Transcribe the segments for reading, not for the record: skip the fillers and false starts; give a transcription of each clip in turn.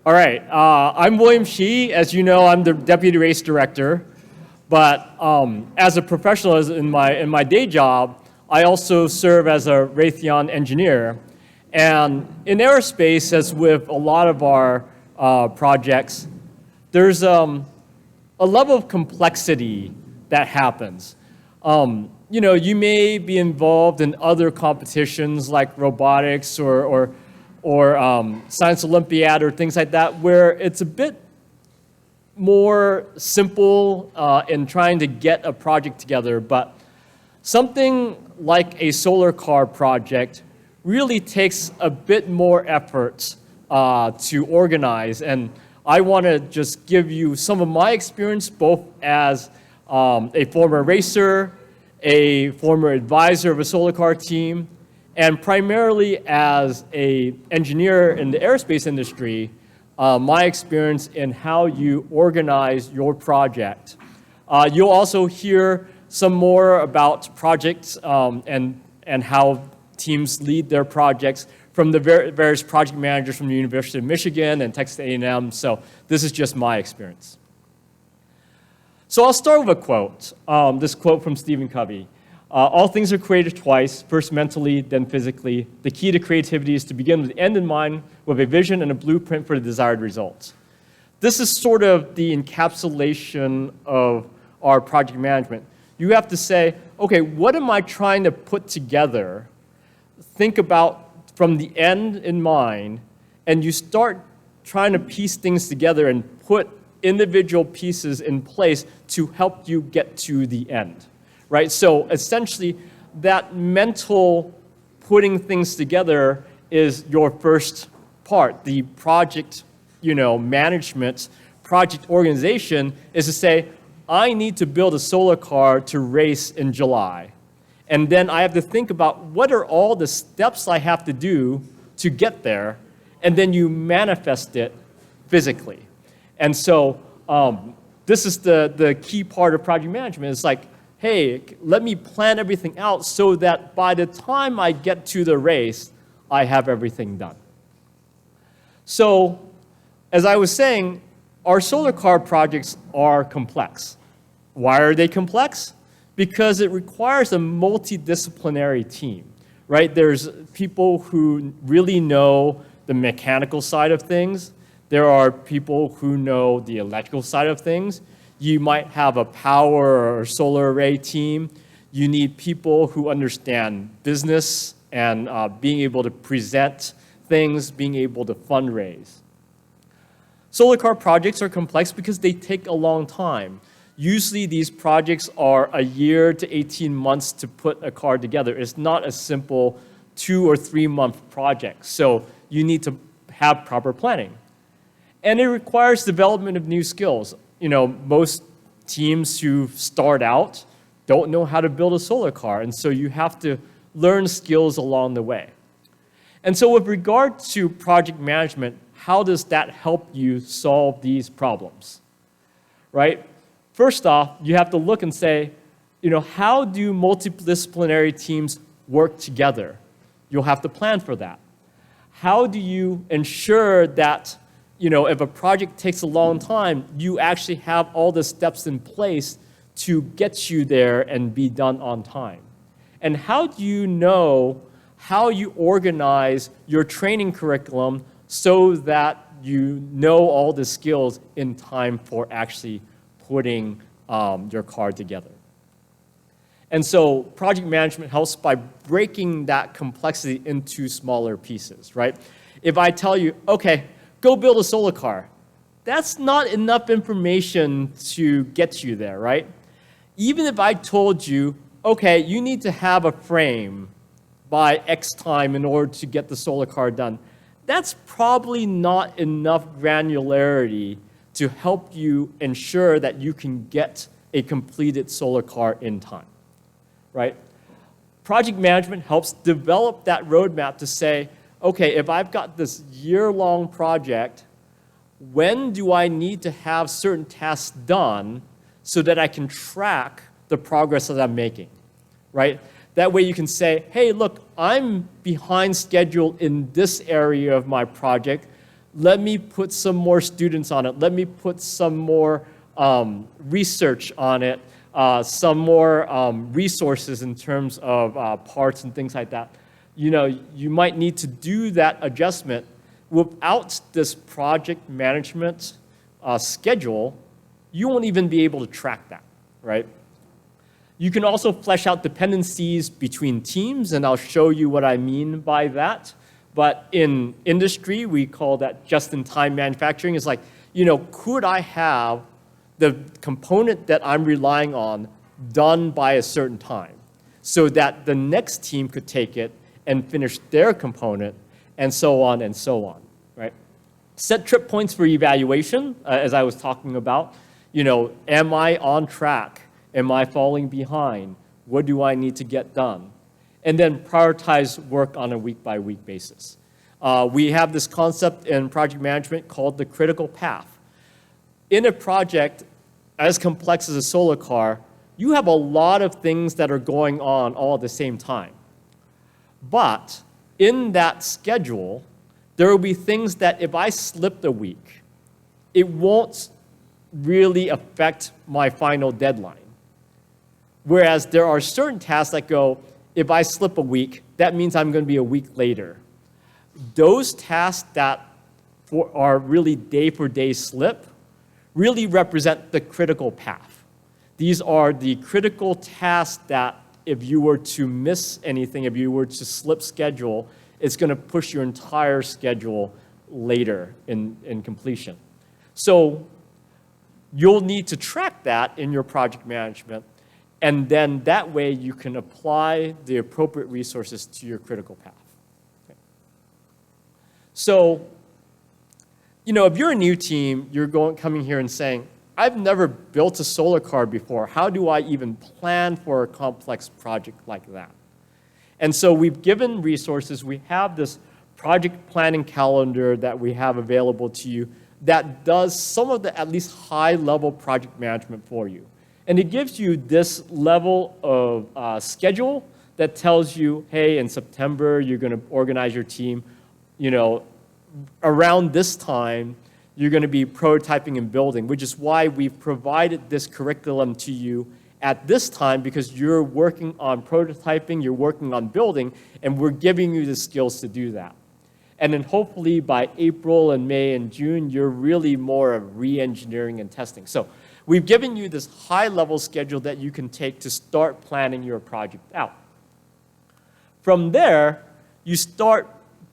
All right, I'm William Shih. As you know, I'm the Deputy Race Director. But as a professional in my day job, I also serve as a Raytheon engineer. And in aerospace, as with a lot of our projects, there's a level of complexity that happens. You may be involved in other competitions like robotics or Science Olympiad or things like that, where it's a bit more simple in trying to get a project together. But something like a solar car project really takes a bit more effort to organize. And I want to just give you some of my experience, both as a former racer, a former advisor of a solar car team, and primarily as an engineer in the aerospace industry, my experience in how you organize your project. You'll also hear some more about projects and how teams lead their projects from the various project managers from the University of Michigan and Texas A&M. So this is just my experience. So I'll start with a quote, this quote from Stephen Covey. All things are created twice, first mentally, then physically. The key to creativity is to begin with the end in mind, with a vision and a blueprint for the desired results. This is sort of the encapsulation of our project management. You have to say, okay, what am I trying to put together? Think about from the end in mind, and you start trying to piece things together and put individual pieces in place to help you get to the end. Right? So essentially, that mental putting things together is your first part. The project, management, project organization is to say, I need to build a solar car to race in July. And then I have to think about what are all the steps I have to do to get there, and then you manifest it physically. And so this is the key part of project management. It's like, hey, let me plan everything out so that by the time I get to the race, I have everything done. So, as I was saying, our solar car projects are complex. Why are they complex? Because it requires a multidisciplinary team, right? There's people who really know the mechanical side of things. There are people who know the electrical side of things. You might have a power or solar array team. You need people who understand business and being able to present things, being able to fundraise. Solar car projects are complex because they take a long time. Usually these projects are a year to 18 months to put a car together. It's not a simple 2 or 3 month project. So you need to have proper planning. And it requires development of new skills. Most teams who start out don't know how to build a solar car, and so you have to learn skills along the way. And so with regard to project management, how does that help you solve these problems, right? First off, you have to look and say, how do multidisciplinary teams work together? You'll have to plan for that. How do you ensure that if a project takes a long time, you actually have all the steps in place to get you there and be done on time? And how do you know how you organize your training curriculum so that you know all the skills in time for actually putting your car together? And so project management helps by breaking that complexity into smaller pieces, right? If I tell you, okay, go build a solar car, that's not enough information to get you there, right? Even if I told you, okay, you need to have a frame by X time in order to get the solar car done, that's probably not enough granularity to help you ensure that you can get a completed solar car in time, right? Project management helps develop that roadmap to say, okay, if I've got this year-long project, when do I need to have certain tasks done so that I can track the progress that I'm making, right? That way you can say, hey, look, I'm behind schedule in this area of my project. Let me put some more students on it. Let me put some more research on it, some more resources in terms of parts and things like that. You might need to do that adjustment. Without this project management schedule, you won't even be able to track that, right? You can also flesh out dependencies between teams, and I'll show you what I mean by that. But in industry, we call that just-in-time manufacturing. It's like, could I have the component that I'm relying on done by a certain time so that the next team could take it and finish their component, and so on and so on, right? Set trip points for evaluation, as I was talking about. Am I on track? Am I falling behind? What do I need to get done? And then prioritize work on a week-by-week basis. We have this concept in project management called the critical path. In a project as complex as a solar car, you have a lot of things that are going on all at the same time. But in that schedule, there will be things that if I slipped a week, it won't really affect my final deadline. Whereas there are certain tasks that go, if I slip a week, that means I'm going to be a week later. Those tasks that are really day-for-day slip really represent the critical path. These are the critical tasks that if you were to miss anything, if you were to slip schedule, it's going to push your entire schedule later in completion. So you'll need to track that in your project management, and then that way you can apply the appropriate resources to your critical path. Okay. So, if you're a new team, you're coming here and saying, I've never built a solar car before. How do I even plan for a complex project like that? And so we've given resources. We have this project planning calendar that we have available to you that does some of the at least high-level project management for you. And it gives you this level of schedule that tells you, hey, in September, you're going to organize your team. Around this time, you're going to be prototyping and building, which is why we've provided this curriculum to you at this time, because you're working on prototyping, you're working on building, and we're giving you the skills to do that. And then hopefully by April and May and June, you're really more of re-engineering and testing. So we've given you this high-level schedule that you can take to start planning your project out. From there, you start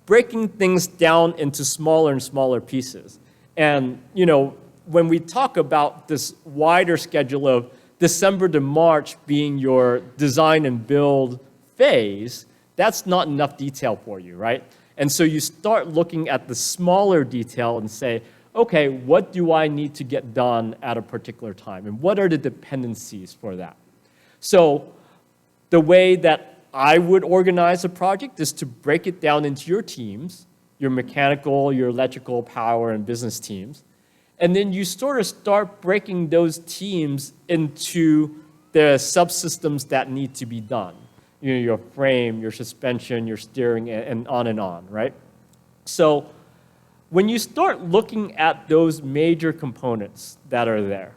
breaking things down into smaller and smaller pieces. And when we talk about this wider schedule of December to March being your design and build phase, that's not enough detail for you, right? And so you start looking at the smaller detail and say, okay, what do I need to get done at a particular time? And what are the dependencies for that? So the way that I would organize a project is to break it down into your teams, your mechanical, your electrical, power, and business teams. And then you sort of start breaking those teams into the subsystems that need to be done. Your frame, your suspension, your steering, and on, right? So when you start looking at those major components that are there,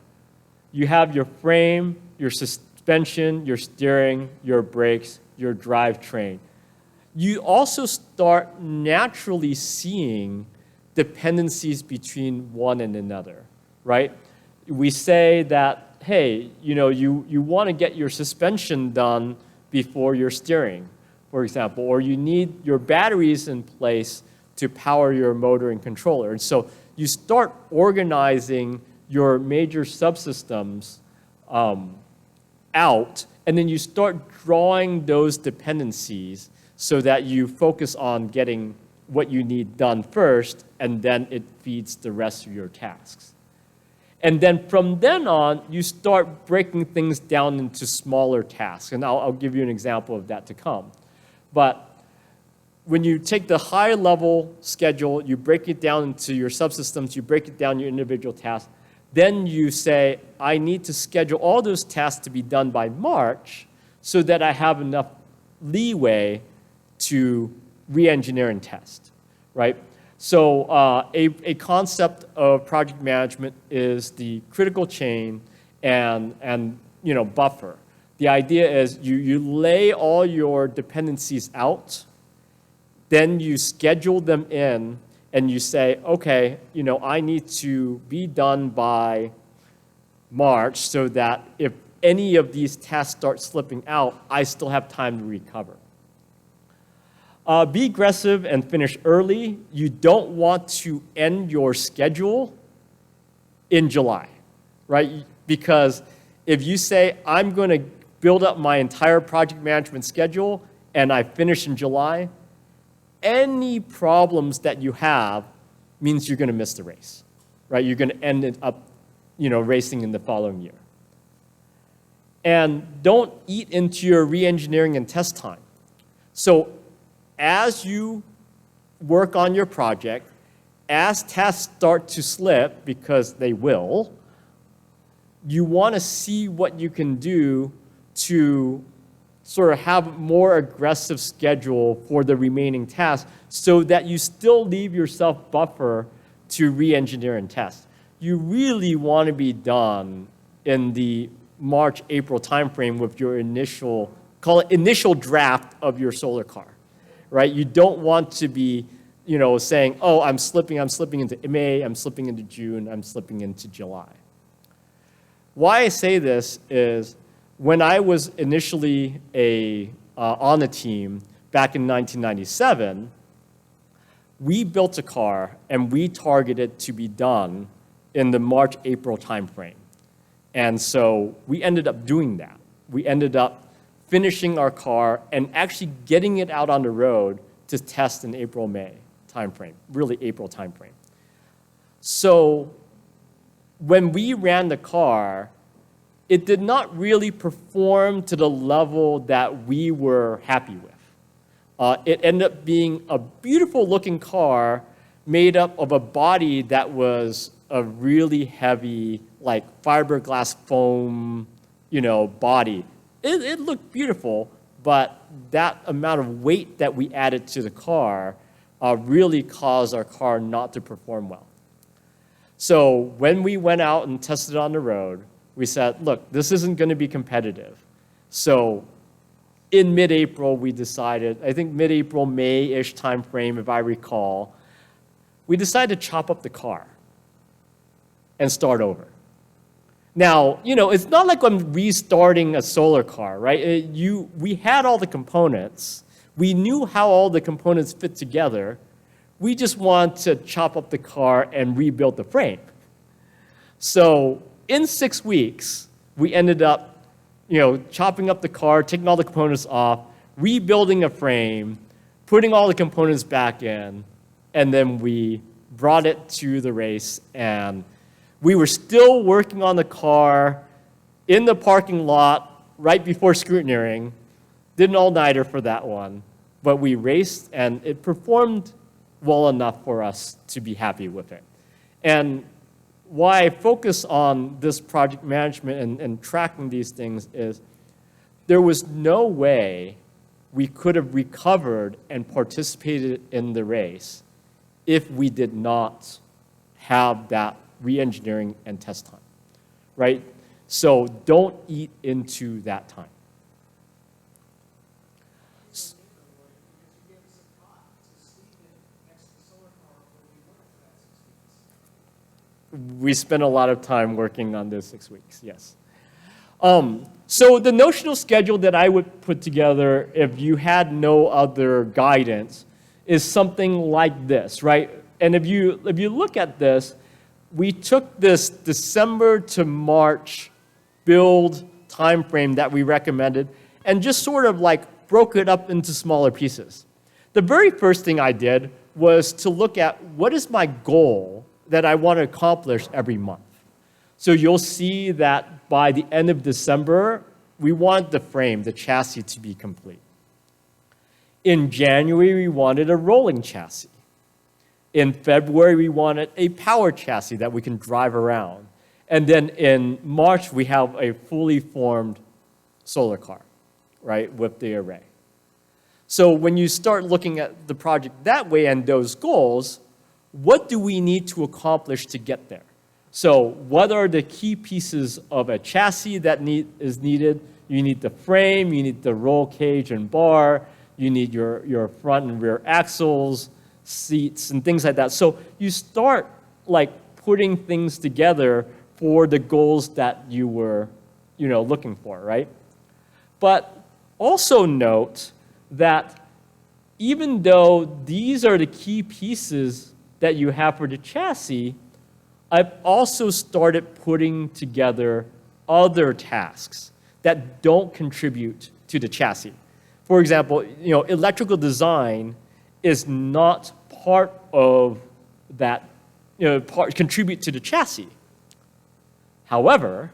you have your frame, your suspension, your steering, your brakes, your drivetrain. You also start naturally seeing dependencies between one and another, right? We say that, hey, you want to get your suspension done before your steering, for example, or you need your batteries in place to power your motor and controller. And so you start organizing your major subsystems out, and then you start drawing those dependencies so that you focus on getting what you need done first, and then it feeds the rest of your tasks. And then from then on, you start breaking things down into smaller tasks. And I'll give you an example of that to come. But when you take the high-level schedule, you break it down into your subsystems, you break it down your individual tasks, then you say, I need to schedule all those tasks to be done by March so that I have enough leeway to re-engineer and test, right? So a concept of project management is the critical chain and buffer. The idea is you lay all your dependencies out, then you schedule them in, and you say, okay, I need to be done by March so that if any of these tasks start slipping out, I still have time to recover. Be aggressive and finish early. You don't want to end your schedule in July, right? Because if you say, I'm going to build up my entire project management schedule and I finish in July, any problems that you have means you're going to miss the race, right? You're going to end it up, racing in the following year. And don't eat into your re-engineering and test time. So as you work on your project, as tasks start to slip, because they will, you want to see what you can do to sort of have a more aggressive schedule for the remaining tasks so that you still leave yourself buffer to re-engineer and test. You really want to be done in the March, April timeframe with your initial, call it initial draft of your solar car, right? You don't want to be, saying, oh, I'm slipping into May, I'm slipping into June, I'm slipping into July. Why I say this is when I was initially on the team back in 1997, we built a car and we targeted to be done in the March, April timeframe. And so we ended up doing that. We ended up finishing our car and actually getting it out on the road to test in April, May timeframe, really April timeframe. So when we ran the car, it did not really perform to the level that we were happy with. It ended up being a beautiful looking car made up of a body that was a really heavy, like fiberglass foam, body. It looked beautiful, but that amount of weight that we added to the car really caused our car not to perform well. So when we went out and tested it on the road, we said, look, this isn't going to be competitive. So in mid-April, we decided, I think mid-April, May-ish timeframe, if I recall, we decided to chop up the car and start over. Now, it's not like I'm restarting a solar car, right? We had all the components. We knew how all the components fit together. We just want to chop up the car and rebuild the frame. So in 6 weeks, we ended up, chopping up the car, taking all the components off, rebuilding a frame, putting all the components back in, and then we brought it to the race. And we were still working on the car in the parking lot right before scrutineering. Did an all-nighter for that one. But we raced, and it performed well enough for us to be happy with it. And why I focus on this project management and tracking these things is there was no way we could have recovered and participated in the race if we did not have that re-engineering and test time, right? So don't eat into that time. We spent a lot of time working on those 6 weeks, yes. So the notional schedule that I would put together if you had no other guidance is something like this, right? And if you look at this, we took this December to March build time frame that we recommended and just sort of like broke it up into smaller pieces. The very first thing I did was to look at what is my goal that I want to accomplish every month. So you'll see that by the end of December, we want the frame, the chassis, to be complete. In January, we wanted a rolling chassis. In February, we wanted a power chassis that we can drive around. And then in March, we have a fully formed solar car, right, with the array. So when you start looking at the project that way and those goals, what do we need to accomplish to get there? So what are the key pieces of a chassis that is needed? You need the frame, you need the roll cage and bar, you need your front and rear axles, seats, and things like that. So you start like putting things together for the goals that you were, looking for, right? But also note that even though these are the key pieces that you have for the chassis, I've also started putting together other tasks that don't contribute to the chassis. For example, electrical design is not part of that, contribute to the chassis. However,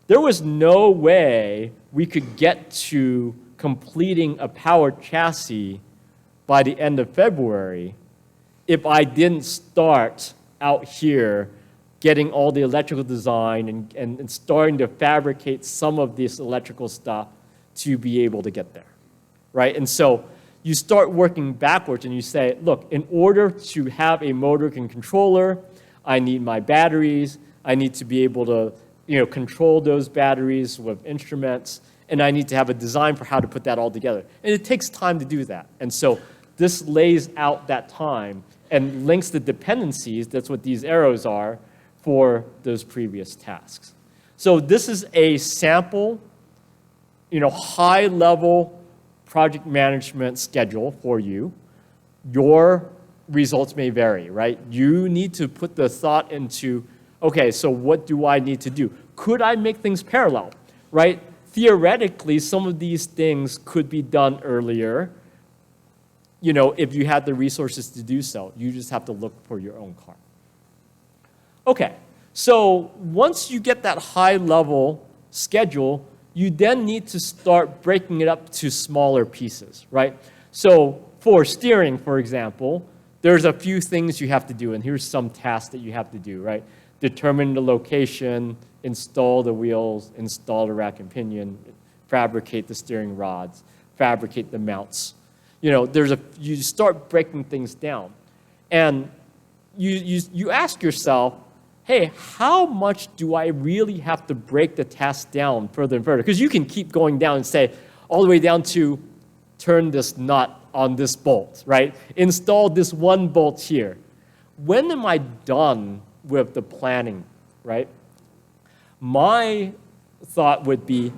there was no way we could get to completing a powered chassis by the end of February if I didn't start out here getting all the electrical design and starting to fabricate some of this electrical stuff to be able to get there, right? And so you start working backwards and you say, look, in order to have a motor and controller, I need my batteries, I need to be able to control those batteries with instruments, and I need to have a design for how to put that all together. And it takes time to do that. And so this lays out that time and links the dependencies, that's what these arrows are, for those previous tasks. So this is a sample, high-level project management schedule for you. Your results may vary, right? You need to put the thought into, okay, so what do I need to do? Could I make things parallel, right? Theoretically, some of these things could be done earlier, if you had the resources to do so. You just have to look for your own car. Okay, so once you get that high-level schedule, you then need to start breaking it up to smaller pieces, right? So for steering, for example, there's a few things you have to do, and here's some tasks that you have to do, right? Determine the location, install the wheels, install the rack and pinion, fabricate the steering rods, fabricate the mounts. You start breaking things down. And you ask yourself, hey, how much do I really have to break the task down further and further? Because you can keep going down and say, all the way down to turn this nut on this bolt, right? Install this one bolt here. When am I done with the planning, right? My thought would be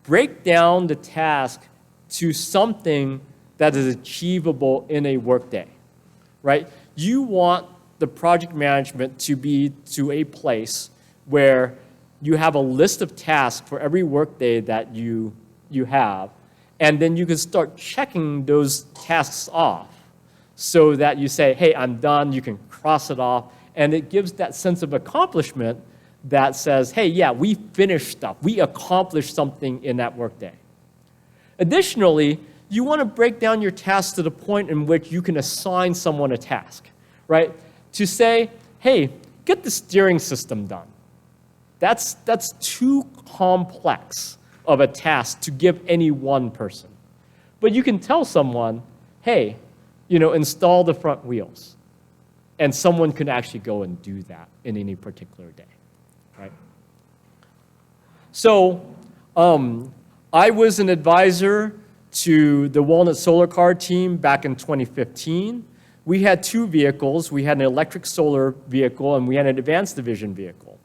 break down the task to something that is achievable in a workday, right? You want the project management to be to a place where you have a list of tasks for every workday that you have, and then you can start checking those tasks off so that you say, hey, I'm done, you can cross it off, and it gives that sense of accomplishment that says, hey, yeah, we finished stuff, we accomplished something in that workday. Additionally, you want to break down your tasks to the point in which you can assign someone a task, right? To say, hey, get the steering system done. That's too complex of a task to give any one person. But you can tell someone, hey, install the front wheels. And someone can actually go and do that in any particular day, right? So I was an advisor to the Walnut Solar Car team back in 2015. We had two vehicles. We had an electric solar vehicle, and we had an advanced division vehicle.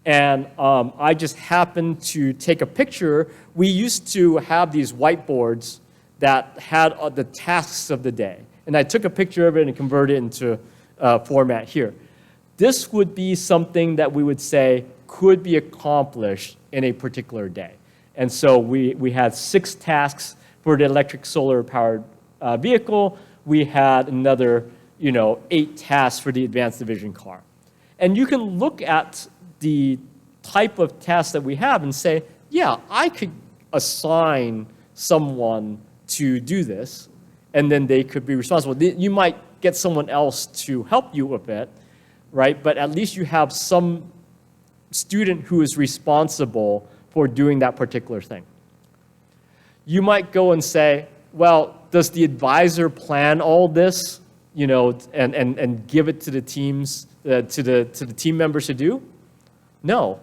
And I just happened to take a picture. We used to have these whiteboards that had the tasks of the day. And I took a picture of it and converted it into format here. This would be something that we would say could be accomplished in a particular day. And so we had 6 tasks for the electric solar powered vehicle. We had another 8 tasks for the advanced division car. And you can look at the type of tasks that we have and say, yeah, I could assign someone to do this, and then they could be responsible. You might get someone else to help you with it, right? But at least you have some student who is responsible for doing that particular thing. You might go and say, well, does the advisor plan all this? and give it to the teams, to the team members to do? No.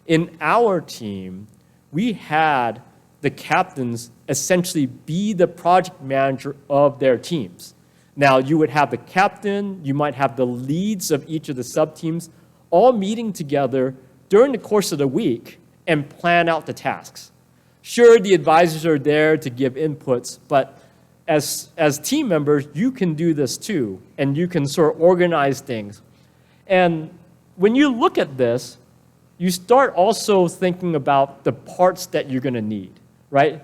In our team, we had the captains essentially be the project manager of their teams. Now, you would have the captain, you might have the leads of each of the sub-teams all meeting together during the course of the week and plan out the tasks. Sure, the advisors are there to give inputs, but as team members, you can do this too, and you can sort of organize things. And when you look at this, you start also thinking about the parts that you're going to need, right?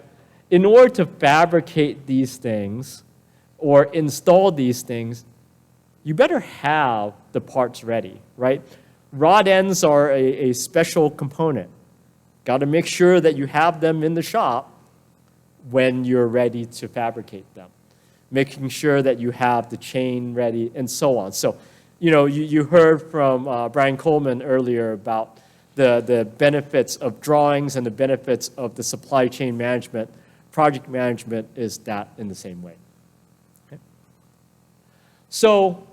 In order to fabricate these things or install these things, you better have the parts ready, right? Rod ends are a special component. Got to make sure that you have them in the shop when you're ready to fabricate them. Making sure that you have the chain ready and so on. So, you heard from Brian Coleman earlier about the benefits of drawings and the benefits of the supply chain management. Project management is that in the same way. Okay? So,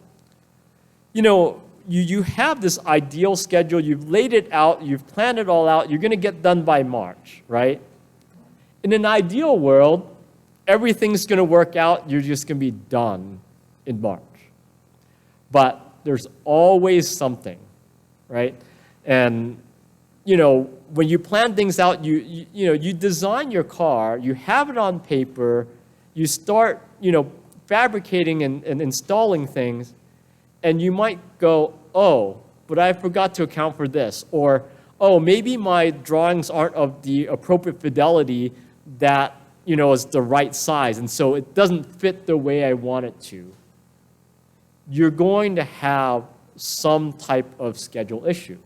you have this ideal schedule, you've laid it out, you've planned it all out, you're going to get done by March, right? In an ideal world, everything's going to work out, you're just going to be done in March. But there's always something, right? And, when you plan things out, you design your car, you have it on paper, you start, fabricating and installing things, and you might go, oh, but I forgot to account for this. Or, oh, maybe my drawings aren't of the appropriate fidelity that, is the right size. And so it doesn't fit the way I want it to. You're going to have some type of schedule issue.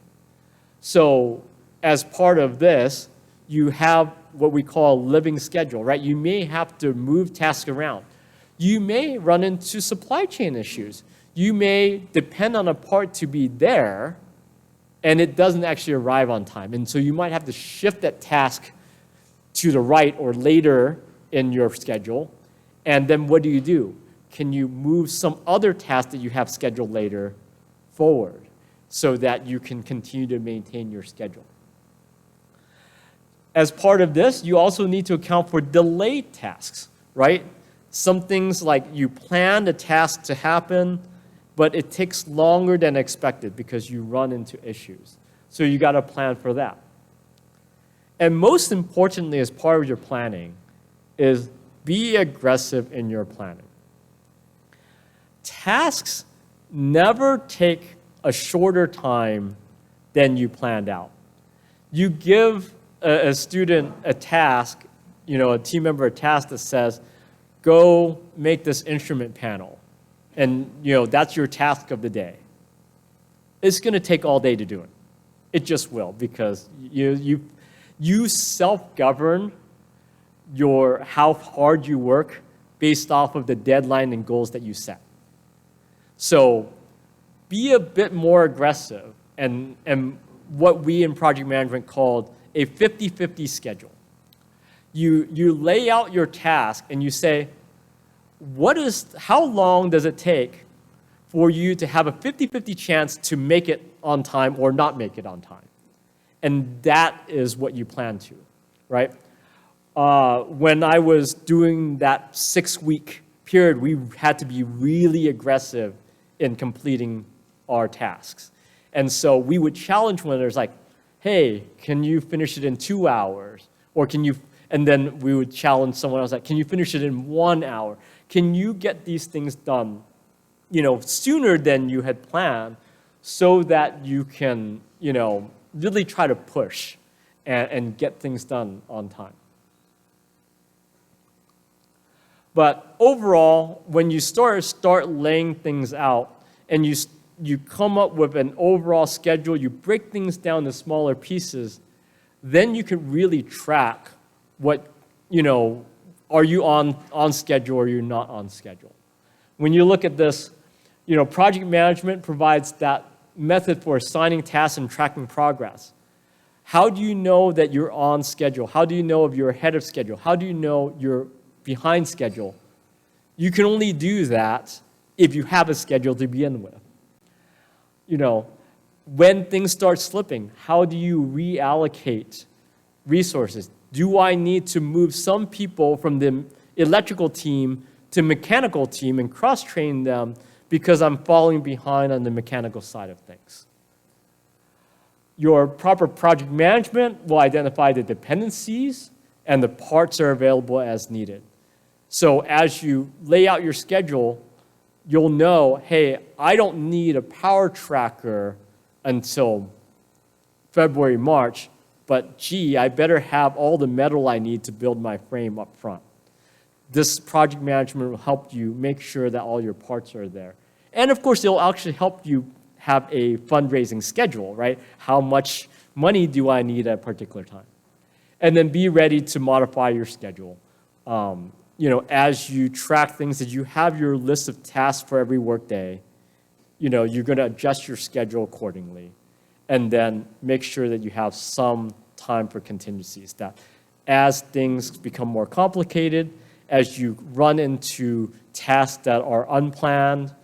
So as part of this, you have what we call a living schedule, right? You may have to move tasks around. You may run into supply chain issues. You may depend on a part to be there, and it doesn't actually arrive on time. And so you might have to shift that task to the right or later in your schedule. And then what do? Can you move some other task that you have scheduled later forward so that you can continue to maintain your schedule? As part of this, you also need to account for delayed tasks, right? Some things like you planned a task to happen, but it takes longer than expected because you run into issues. So you got to plan for that. And most importantly, as part of your planning, is be aggressive in your planning. Tasks never take a shorter time than you planned out. You give a student a task, a team member a task that says, go make this instrument panel. And that's your task of the day. It's going to take all day to do it. It just will, because you self-govern how hard you work based off of the deadline and goals that you set. So be a bit more aggressive and what we in project management called a 50-50 schedule. You lay out your task and you say, how long does it take for you to have a 50-50 chance to make it on time or not make it on time? And that is what you plan to, right? When I was doing that 6-week period, we had to be really aggressive in completing our tasks. And so we would challenge one another, like, hey, can you finish it in 2 hours? Or and then we would challenge someone else, like, can you finish it in 1 hour? Can you get these things done, sooner than you had planned so that you can, really try to push and get things done on time? But overall, when you start laying things out and you come up with an overall schedule, you break things down to smaller pieces, then you can really track what, are you on schedule or are you not on schedule? When you look at this, project management provides that method for assigning tasks and tracking progress. How do you know that you're on schedule? How do you know if you're ahead of schedule? How do you know you're behind schedule? You can only do that if you have a schedule to begin with. You know, when things start slipping, how do you reallocate resources? Do I need to move some people from the electrical team to mechanical team and cross-train them because I'm falling behind on the mechanical side of things? Your proper project management will identify the dependencies and the parts are available as needed. So as you lay out your schedule, you'll know, hey, I don't need a power tracker until February, March, but gee, I better have all the metal I need to build my frame up front. This project management will help you make sure that all your parts are there. And of course, it'll actually help you have a fundraising schedule, right? How much money do I need at a particular time? And then be ready to modify your schedule. As you track things, that you have your list of tasks for every workday, you're going to adjust your schedule accordingly. And then make sure that you have some time for contingencies, that as things become more complicated, as you run into tasks that are unplanned,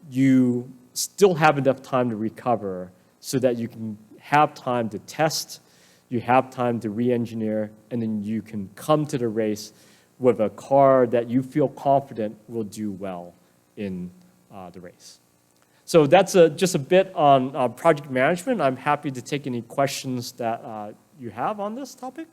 you still have enough time to recover so that you can have time to test, you have time to re-engineer, and then you can come to the race with a car that you feel confident will do well in the race. So that's just a bit on project management. I'm happy to take any questions that you have on this topic.